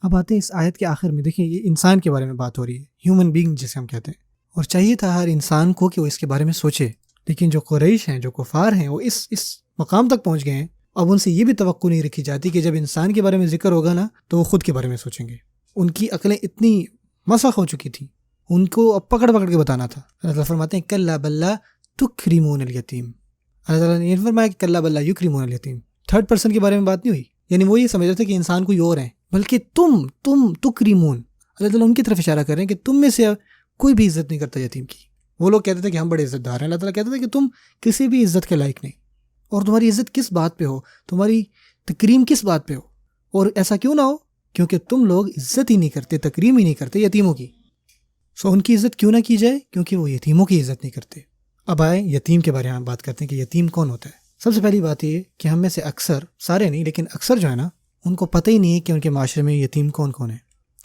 اب آتے ہیں اس آیت کے آخر میں، دیکھیں یہ انسان کے بارے میں بات ہو رہی ہے، ہیومن بینگ جسے ہم کہتے ہیں، اور چاہیے تھا ہر انسان کو کہ وہ اس کے بارے میں سوچے، لیکن جو قریش ہیں، جو کفار ہیں، وہ اس مقام تک پہنچ گئے ہیں، اب ان سے یہ بھی توقع نہیں رکھی جاتی کہ جب انسان کے بارے میں ذکر ہوگا نا تو وہ خود کے بارے میں سوچیں گے۔ ان کی عقلیں اتنی مسخ ہو چکی تھیں، ان کو اب پکڑ کے بتانا تھا۔ اللہ تعالیٰ فرماتے ہیں کلا بل لا تکرمون الیتیم، اللہ تعالیٰ نے یہ فرمایا کہ کلا بل لا یکرمون الیتیم، تھرڈ پرسن کے بارے میں بات نہیں ہوئی، یعنی وہ یہ سمجھ رہے تھے کہ انسان کوئی اور ہے، بلکہ تم تکرمون، اللہ تعالیٰ ان کی طرف اشارہ کر رہے ہیں کہ تم میں سے کوئی بھی عزت نہیں کرتا یتیم کی۔ وہ لوگ کہتے تھے کہ ہم بڑے عزت دار ہیں، اللہ تعالیٰ کہتے تھے کہ تم کسی بھی عزت کے لائق نہیں، اور تمہاری عزت کس بات پہ ہو، تمہاری تکریم کس بات پہ ہو، اور ایسا کیوں نہ ہو کیونکہ تم لوگ عزت ہی نہیں کرتے، تکریم ہی نہیں کرتے یتیموں کی۔ ان کی عزت کیوں نہ کی جائے؟ کیونکہ وہ یتیموں کی عزت نہیں کرتے۔ اب آئے یتیم کے بارے میں بات کرتے ہیں کہ یتیم کون ہوتا ہے۔ سب سے پہلی بات یہ کہ ہم میں سے اکثر، سارے نہیں لیکن اکثر جو ہے نا، ان کو پتہ ہی نہیں ہے کہ ان کے معاشرے میں یتیم کون کون ہے۔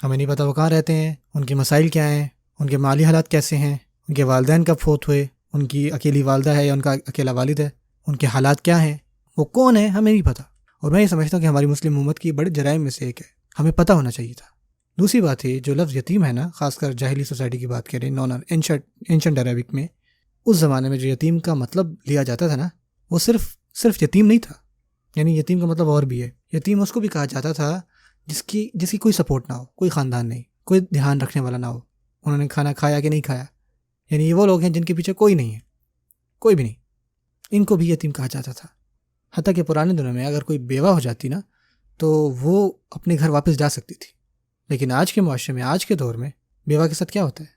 ہمیں نہیں پتہ وہ کہاں رہتے ہیں، ان کے مسائل کیا ہیں، ان کے مالی حالات کیسے ہیں، ان کے والدین کب فوت ہوئے، ان کی اکیلی والدہ ہے یا ان کا اکیلا والد ہے، ان کے حالات کیا ہیں، وہ کون ہے، ہمیں نہیں پتہ۔ اور میں یہ سمجھتا ہوں کہ ہماری مسلم امت کی بڑے جرائم میں سے ایک ہے، ہمیں پتہ ہونا چاہیے تھا۔ دوسری بات ہے جو لفظ یتیم ہے نا، خاص کر جاہلی سوسائٹی کی بات کریں، اینشنٹ عربک میں، اس زمانے میں جو یتیم کا مطلب لیا جاتا تھا نا، وہ صرف یتیم نہیں تھا، یعنی یتیم کا مطلب اور بھی ہے۔ یتیم اس کو بھی کہا جاتا تھا جس کی کوئی سپورٹ نہ ہو، کوئی خاندان نہیں، کوئی دھیان رکھنے والا نہ ہو، انہوں نے کھانا کھایا کہ نہیں کھایا، یعنی یہ وہ لوگ ہیں جن کے پیچھے کوئی نہیں ہے، کوئی بھی نہیں، ان کو بھی یتیم کہا جاتا تھا۔ حتیٰ کہ پرانے دنوں میں اگر کوئی بیوہ ہو جاتی نا تو وہ اپنے گھر واپس جا سکتی تھی، لیکن آج کے معاشرے میں، آج کے دور میں بیوہ کے ساتھ کیا ہوتا ہے؟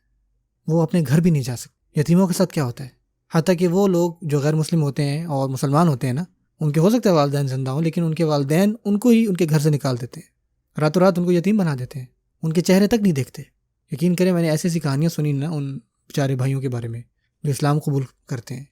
وہ اپنے گھر بھی نہیں جا سکتی۔ یتیموں کے ساتھ کیا ہوتا ہے؟ حتیٰ کہ وہ لوگ جو غیر مسلم ہوتے ہیں اور مسلمان ہوتے ہیں نا، ان کے ہو سکتا ہے والدین زندہ ہوں، لیکن ان کے والدین ان کو ہی ان کے گھر سے نکال دیتے ہیں، راتوں رات ان کو یتیم بنا دیتے ہیں، ان کے چہرے تک نہیں دیکھتے۔ یقین کریں میں نے ایسی کہانیاں سنی نا ان بیچارے بھائیوں کے بارے میں جو اسلام قبول کرتے ہیں،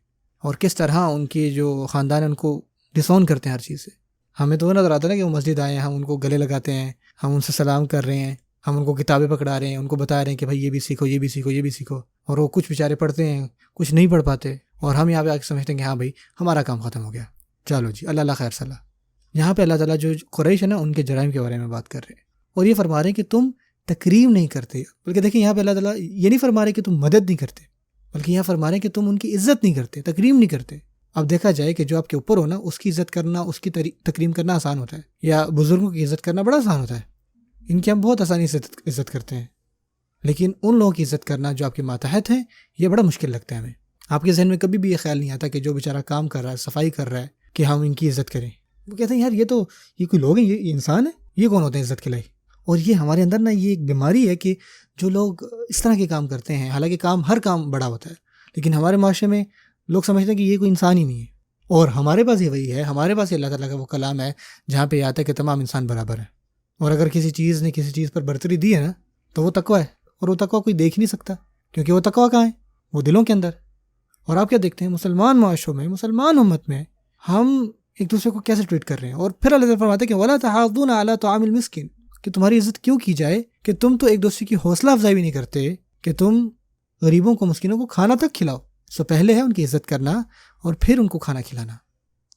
اور کس طرح ان کے جو خاندان ہیں ان کو ڈسون کرتے ہیں ہر چیز سے۔ ہمیں تو وہ نظر آتا ہے نا کہ وہ مسجد آئے ہیں، ہم ان کو گلے لگاتے ہیں، ہم ان سے سلام کر رہے ہیں، ہم ان کو کتابیں پکڑا رہے ہیں، ان کو بتا رہے ہیں کہ بھائی یہ بھی سیکھو، یہ بھی سیکھو، یہ بھی سیکھو، اور وہ کچھ بیچارے پڑھتے ہیں، کچھ نہیں پڑھ پاتے، اور ہم یہاں پہ آ کے سمجھتے ہیں کہ ہاں بھائی ہمارا کام ختم ہو گیا، چلو جی اللہ خیر صلاح۔ یہاں پہ اللہ تعالیٰ جو قریش ہے نا، ان کے جرائم کے بارے میں بات کر رہے ہیں، اور یہ فرما رہے ہیں کہ تم تکریم نہیں کرتے، بلکہ دیکھیں یہاں پہ اللہ تعالیٰ یہ نہیں فرما رہے کہ تم مدد نہیں کرتے، بلکہ یہاں فرما رہے ہیں کہ تم ان کی عزت نہیں کرتے، تکریم نہیں کرتے۔ اب دیکھا جائے کہ جو آپ کے اوپر ہو نا، اس کی عزت کرنا، اس کی تکریم کرنا آسان ہوتا ہے، یا بزرگوں کی عزت کرنا بڑا آسان ہوتا ہے، ان کی ہم بہت آسانی سے عزت کرتے ہیں، لیکن ان لوگوں کی عزت کرنا جو آپ کے ماتحت ہیں، یہ بڑا مشکل لگتا ہے ہمیں۔ آپ کے ذہن میں کبھی بھی یہ خیال نہیں آتا کہ جو بیچارہ کام کر رہا ہے، صفائی کر رہا ہے، کہ ہم ان کی عزت کریں۔ وہ کہتے ہیں یار یہ کوئی لوگ ہیں، یہ انسان ہے، یہ کون ہوتے ہیں عزت کے لائق؟ اور یہ ہمارے اندر نا یہ ایک بیماری ہے کہ جو لوگ اس طرح کے کام کرتے ہیں، حالانکہ ہر کام بڑا ہوتا ہے، لیکن ہمارے معاشرے میں لوگ سمجھتے ہیں کہ یہ کوئی انسان ہی نہیں ہے، اور ہمارے پاس یہ وہی ہے، ہمارے پاس اللہ تعالیٰ کا وہ کلام ہے جہاں پہ یہ آتا ہے کہ تمام انسان برابر ہیں، اور اگر کسی چیز نے کسی چیز پر برتری دی ہے نا تو وہ تقویٰ ہے، اور وہ تقویٰ کوئی دیکھ نہیں سکتا، کیونکہ وہ تقویٰ کہاں ہے؟ وہ دلوں کے اندر۔ اور آپ کیا دیکھتے ہیں مسلمان معاشروں میں، مسلمان امت میں ہم ایک دوسرے کو کیسے ٹریٹ کر رہے ہیں؟ اور پھر اللہ تعالیٰ فرماتے ہیں کہ وَلَا تَحَاضُّونَ عَلَىٰ طَعَامِ الْمِسْكِينِ، کہ تمہاری عزت کیوں کی جائے کہ تم تو ایک دوسرے کی حوصلہ افزائی بھی نہیں کرتے کہ تم غریبوں کو، مسکینوں کو کھانا تک کھلاؤ۔ سو پہلے ہے ان کی عزت کرنا اور پھر ان کو کھانا کھلانا۔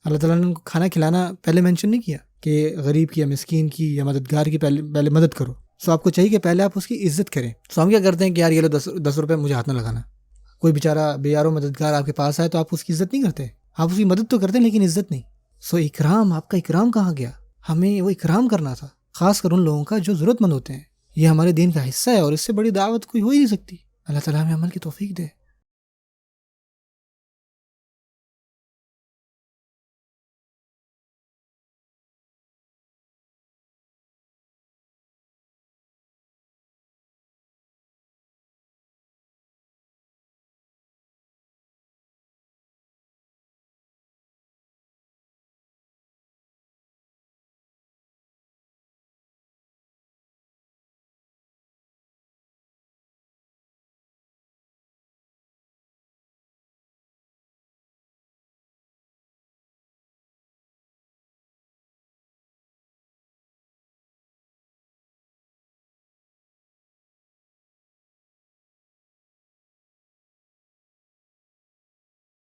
اللہ تعالیٰ نے ان کو کھانا کھلانا پہلے مینشن نہیں کیا کہ غریب کی یا مسکین کی یا مددگار کی پہلے مدد کرو۔ سو آپ کو چاہیے کہ پہلے آپ اس کی عزت کریں۔ سو ہم کیا کرتے ہیں کہ یار یہ لو 10 روپے مجھے ہاتھ نہ لگانا۔ کوئی بیچارہ بے یار و مددگار آپ کے پاس آئے تو آپ اس کی عزت نہیں کرتے، آپ اس کی مدد تو کرتے ہیں لیکن عزت نہیں۔ سو اکرام، آپ کا اکرام کہاں گیا؟ ہمیں وہ اکرام کرنا تھا، خاص کر ان لوگوں کا جو ضرورت مند ہوتے ہیں۔ یہ ہمارے دین کا حصہ ہے، اور اس سے بڑی دعوت کوئی ہو ہی نہیں سکتی۔ اللہ تعالیٰ ہمیں عمل کی توفیق دے۔